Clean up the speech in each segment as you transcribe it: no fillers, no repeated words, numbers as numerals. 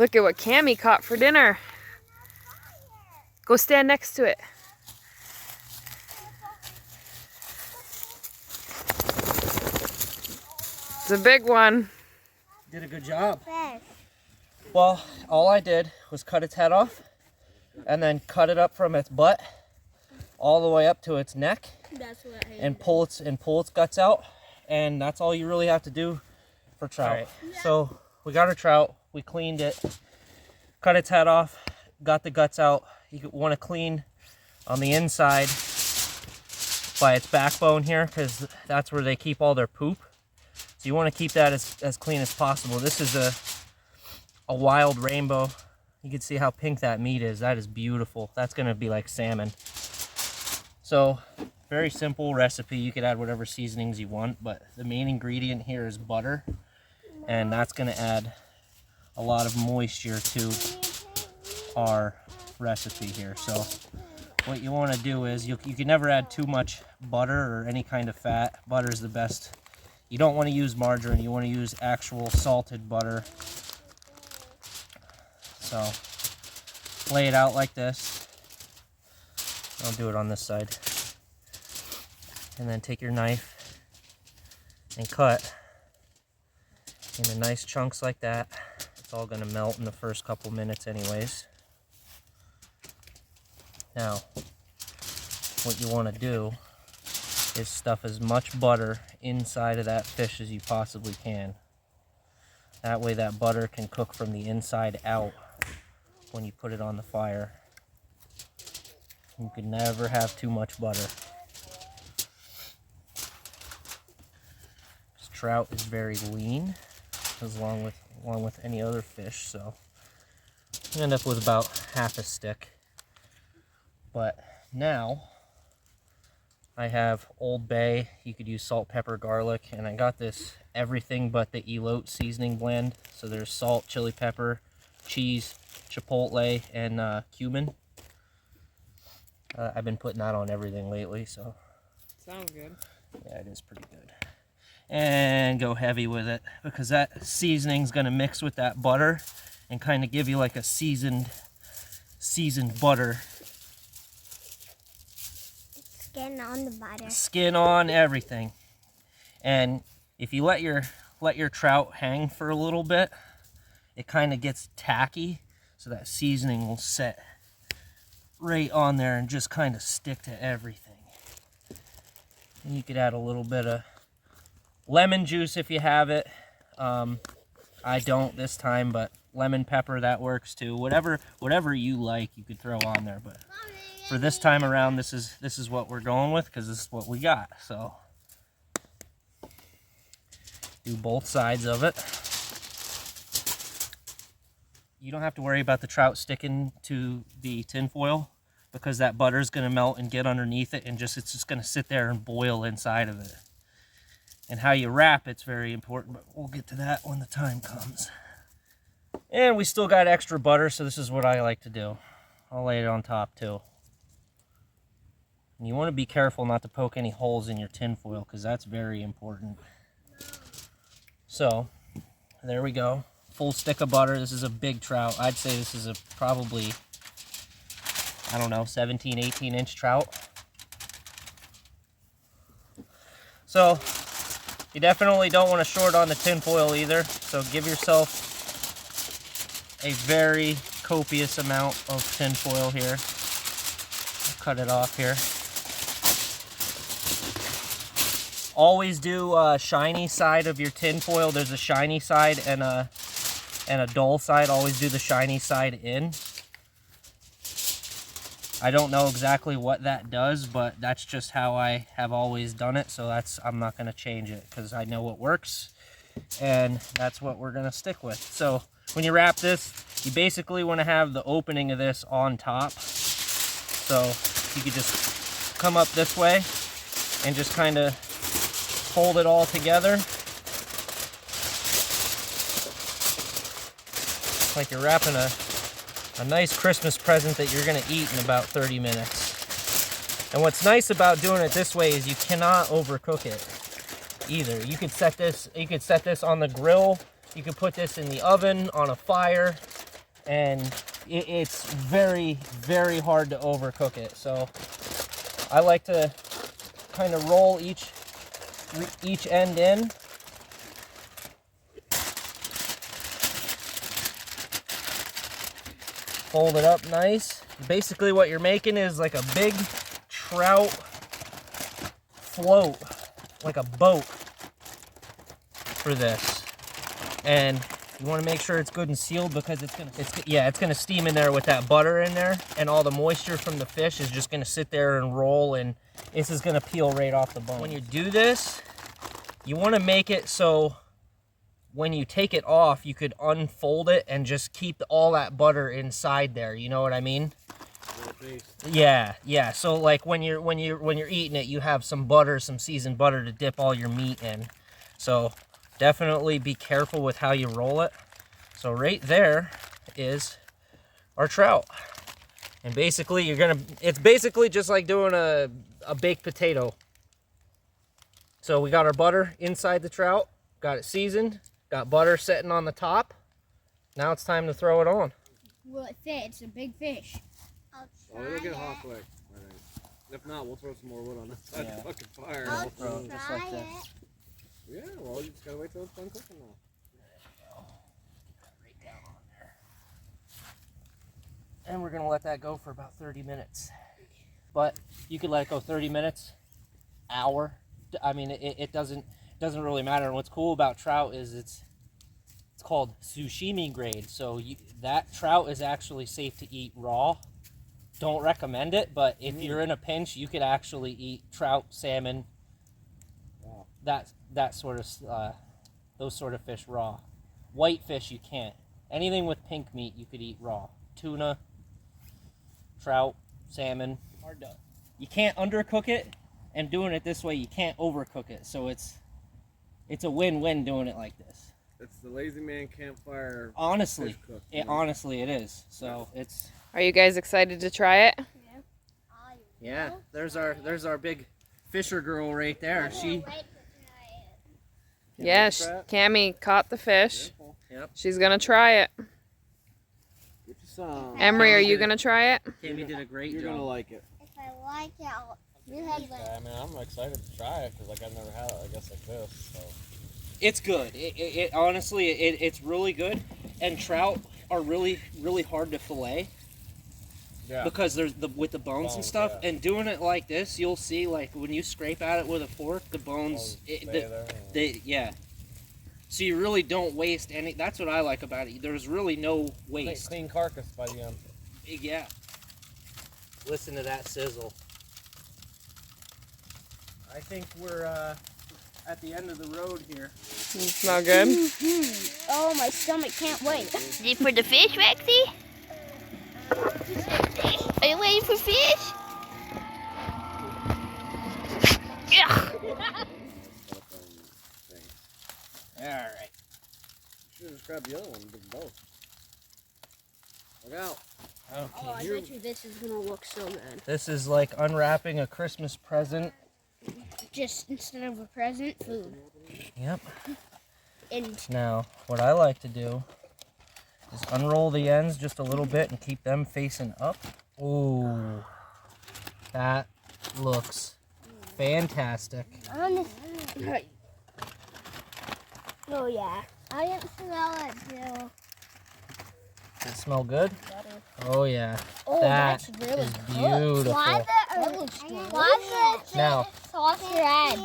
Look at what Cammie caught for dinner. Go stand next to it. It's a big one. Did a good job. Well, all I did was cut its head off and then cut it up from its butt all the way up to its neck. That's what I and pull its guts out, and that's all you really have to do for trout. Right. Yeah. So we got our trout, we cleaned it, cut its head off, got the guts out. You want to clean on the inside by its backbone here, because that's where they keep all their poop. So you want to keep that as clean as possible. This is a wild rainbow. You can see how pink that meat is. That is beautiful. That's going to be like salmon. So very simple recipe. You could add whatever seasonings you want, but the main ingredient here is butter, and that's going to add a lot of moisture to our recipe here. So what you want to do is you can never add too much butter or any kind of fat. Butter is the best. You don't want to use margarine. You want to use actual salted butter. So lay it out like this. I'll do it on this side. And then take your knife and cut into nice chunks like that. It's all going to melt in the first couple minutes anyways. Now, what you want to do is stuff as much butter inside of that fish as you possibly can. That way that butter can cook from the inside out when you put it on the fire. You can never have too much butter. This trout is very lean, along with any other fish, so you end up with about half a stick. But now I have Old Bay. You could use salt, pepper, garlic, and I got this everything but the elote seasoning blend. So there's salt, chili pepper, cheese, chipotle, and cumin. I've been putting that on everything lately, so. Sounds good. Yeah, it is pretty good. And go heavy with it, because that seasoning's gonna mix with that butter and kind of give you like a seasoned butter. Skin on the butter. Skin on everything. And if you let your trout hang for a little bit, it kind of gets tacky, so that seasoning will set right on there and just kind of stick to everything. And you could add a little bit of lemon juice if you have it. I don't this time, but lemon pepper, that works too. Whatever you like, you could throw on there. But for this time around, this is what we're going with, because this is what we got. So do both sides of it. You don't have to worry about the trout sticking to the tin foil, because that butter is going to melt and get underneath it, and it's just going to sit there and boil inside of it. And how you wrap it's very important, but we'll get to that when the time comes. And we still got extra butter, so this is what I like to do. I'll lay it on top too. And you want to be careful not to poke any holes in your tin foil, because that's very important. So there we go. Full stick of butter. This is a big trout. I'd say this is probably, I don't know, 17, 18 inch trout. So you definitely don't want to short on the tin foil either. So give yourself a very copious amount of tin foil here. I'll cut it off here. Always do shiny side of your tin foil. There's a shiny side and a dull side. Always do the shiny side in. I don't know exactly what that does, but that's just how I have always done it. So I'm not going to change it, because I know what works, and that's what we're going to stick with. So when you wrap this, you basically want to have the opening of this on top. So you could just come up this way and just kind of fold it all together. Like you're wrapping a nice Christmas present that you're going to eat in about 30 minutes. And what's nice about doing it this way is you cannot overcook it either. You could set this on the grill. You could put this in the oven on a fire. and it's very, very hard to overcook it. So I like to kind of roll each end in. Fold it up nice. Basically what you're making is like a big trout float, like a boat for this. And you want to make sure it's good and sealed because it's gonna steam in there with that butter in there, and all the moisture from the fish is just gonna sit there and roll, and this is gonna peel right off the bone. When you do this, you want to make it so when you take it off, you could unfold it and just keep all that butter inside there. You know what I mean? Yeah, yeah. So like when you're eating it, you have some butter, some seasoned butter to dip all your meat in. So definitely be careful with how you roll it. So right there is our trout. And basically it's basically just like doing a baked potato. So we got our butter inside the trout, got it seasoned, got butter sitting on the top. Now it's time to throw it on. Will it fit? It's a big fish. Oh, it'll get hot quick. I think. If not, we'll throw some more wood on that side of the fucking fire. I'll We'll throw it try just like that. it. Yeah, well, you just gotta wait till it's done cooking now. Right down on there. And we're gonna let that go for about 30 minutes. But you could let it go 30 minutes, hour. I mean, it doesn't really matter. And what's cool about trout is it's called sushimi grade. So that trout is actually safe to eat raw. Don't recommend it, but if you're in a pinch, you could actually eat trout, salmon, that sort of those sort of fish raw. White fish you can't. Anything with pink meat you could eat raw. Tuna, trout, salmon. Hard to. You can't undercook it, and doing it this way you can't overcook it. So it's a win-win doing it like this. It's the lazy man campfire. Honestly, fish cook, honestly it is. So it's. Are you guys excited to try it? Yeah, there's our big fisher girl right there. She. Yeah, Cammie caught the fish. Yep. She's gonna try it. Get you some. Emery, are you gonna try it? Cammie did a great You're job. gonna like it. If I like it, you have Yeah, I mean, I'm excited to try it because like I've never had it, I guess, like this. So It's good. It honestly, it's really good. And trout are really hard to fillet. yeah, Because there's with the bones and stuff, yeah. and doing it like this, you'll see like when you scrape at it with a fork, the bones, yeah. So you really don't waste any. That's what I like about it. There's really no waste. clean carcass by the end. Yeah. Listen to that sizzle. I think we're at the end of the road here. Smell good? Oh, my stomach can't wait. Is it for the fish, Rexy? Are you waiting for fish? Yeah. All right. Should have just grabbed the other one and did them both. Look out. Okay. Oh, I bet you this is gonna look so good. This is like unwrapping a Christmas present. Just instead of a present, food. Yep. And Now, what I like to do is unroll the ends just a little bit and keep them facing up. Ooh, that looks fantastic. honestly, oh yeah, I didn't smell it too. Does it smell good? Oh yeah, Oh, that that's really is good. beautiful. That looks good. Now, Sauce red.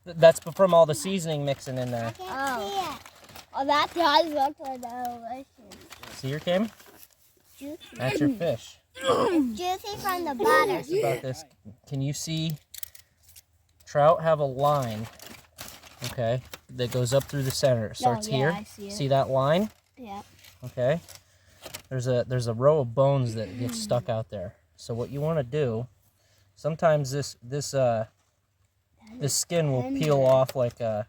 that's from all the seasoning mixing in there. Oh. Oh, that does look delicious. See your Kim? Juicy. That's your fish. It's juicy from the butter. Think about this. Can you see? Trout have a line, okay, that goes up through the center. It starts yeah, here. I see it. See that line? Yeah. Okay. There's a row of bones that get stuck out there. So what you want to do, sometimes this skin will peel off like a.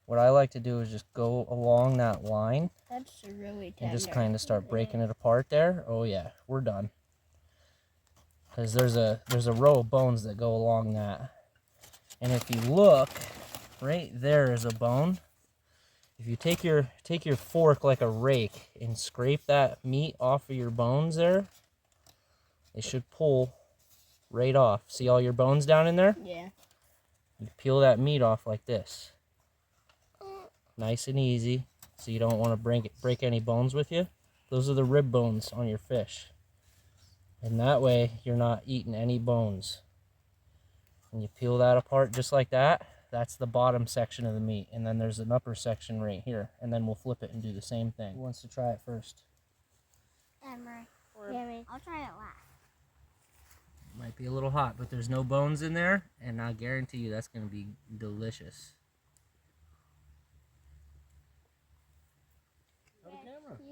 What I like to do is just go along that line That's really tender. and just kind of start breaking it apart there. Oh yeah, we're done. Because there's a row of bones that go along that. And if you look, right there is a bone. If you take your fork like a rake and scrape that meat off of your bones there, it should pull right off. See all your bones down in there? Yeah. You peel that meat off like this. Nice and easy, so you don't want to break any bones with you. Those are the rib bones on your fish. And that way, you're not eating any bones. And you peel that apart just like that. That's the bottom section of the meat. And then there's an upper section right here. And then we'll flip it and do the same thing. Who wants to try it first? Emery. Tammy. I'll try it last. Might be a little hot, but there's no bones in there. And I guarantee you that's going to be delicious.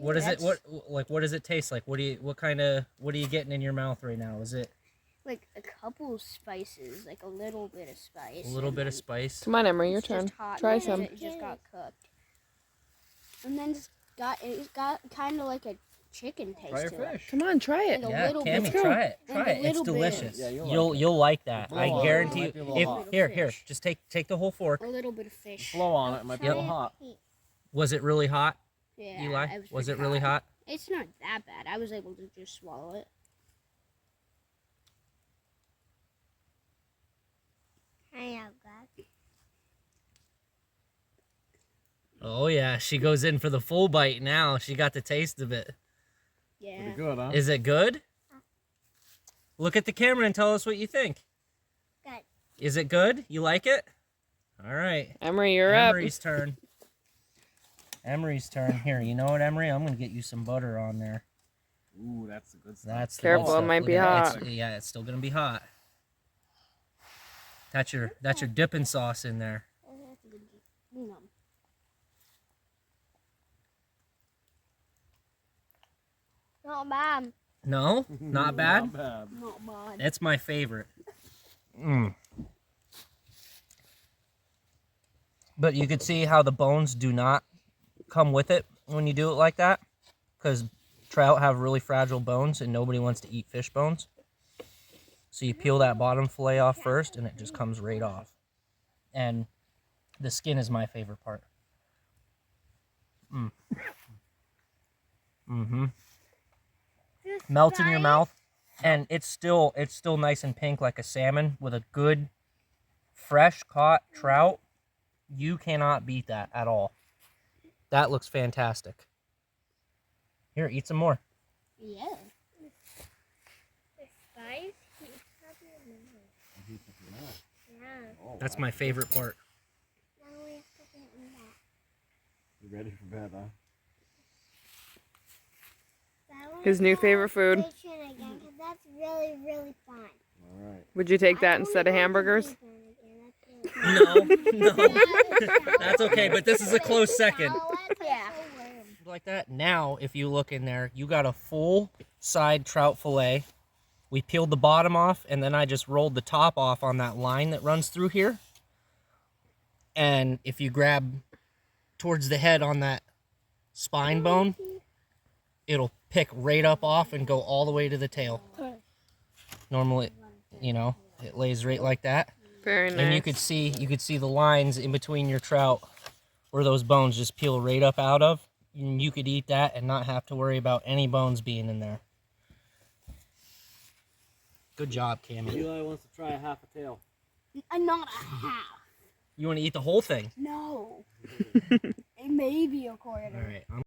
What is it? What does it taste like? What are you getting in your mouth right now? Is it Like a couple spices, like a little bit of spice. a little bit of spice? Come on, Emery, your It's turn. just hot Try because some. It just got cooked. And then it got kind of like a chicken taste Try your to it. fish. Come on, try it. And a Yeah, little Cammy, bit. go. try it. And Try a it. It's little bit. delicious. Yeah, You'll like that. Blow I on it. guarantee It might you. be a little hot. Here, just take the whole fork. A little bit of fish. Blow on it. It might be a little hot. Was it really hot, Yeah. Eli? Was it pretty really hot? It's not that bad. I was able to just swallow it. Oh yeah, she goes in for the full bite now. She got the taste of it. Yeah. Pretty good, huh? Is it good? Look at the camera and tell us what you think. Good. Is it good? You like it? All right. Emery, you're Emery's turn. Emery's turn. Here, you know what, Emery? I'm gonna get you some butter on there. Ooh, that's the good stuff. That's the Careful, good it stuff. might Look be at that. hot. Yeah, it's still gonna be hot. That's your dipping sauce in there. Not bad. No, not bad. Not bad. Not bad. That's my favorite. Mm. But you could see how the bones do not come with it when you do it like that, because trout have really fragile bones and nobody wants to eat fish bones. So you peel that bottom fillet off first and it just comes right off. And the skin is my favorite part. Mm. Mm-hmm. Melts in your mouth, and it's still nice and pink like a salmon with a good fresh caught trout. You cannot beat that at all. That looks fantastic. Here, eat some more. Yeah. That's my favorite part. You ready for bed, huh? His new favorite food. Again, 'cause that's really, really fun. All right. Would you take that instead of hamburgers? No, that's okay. But this is a close second. Yeah. Like that. Now, if you look in there, you got a full side trout fillet. We peeled the bottom off, and then I just rolled the top off on that line that runs through here. And if you grab towards the head on that spine bone, it'll pick right up off and go all the way to the tail. Normally, you know, it lays right like that. Very nice. And you could see the lines in between your trout where those bones just peel right up out of. And you could eat that and not have to worry about any bones being in there. Good job, Cammy. Eli wants to try a half a tail. Not a half. You want to eat the whole thing? No. It may be a quarter. All right.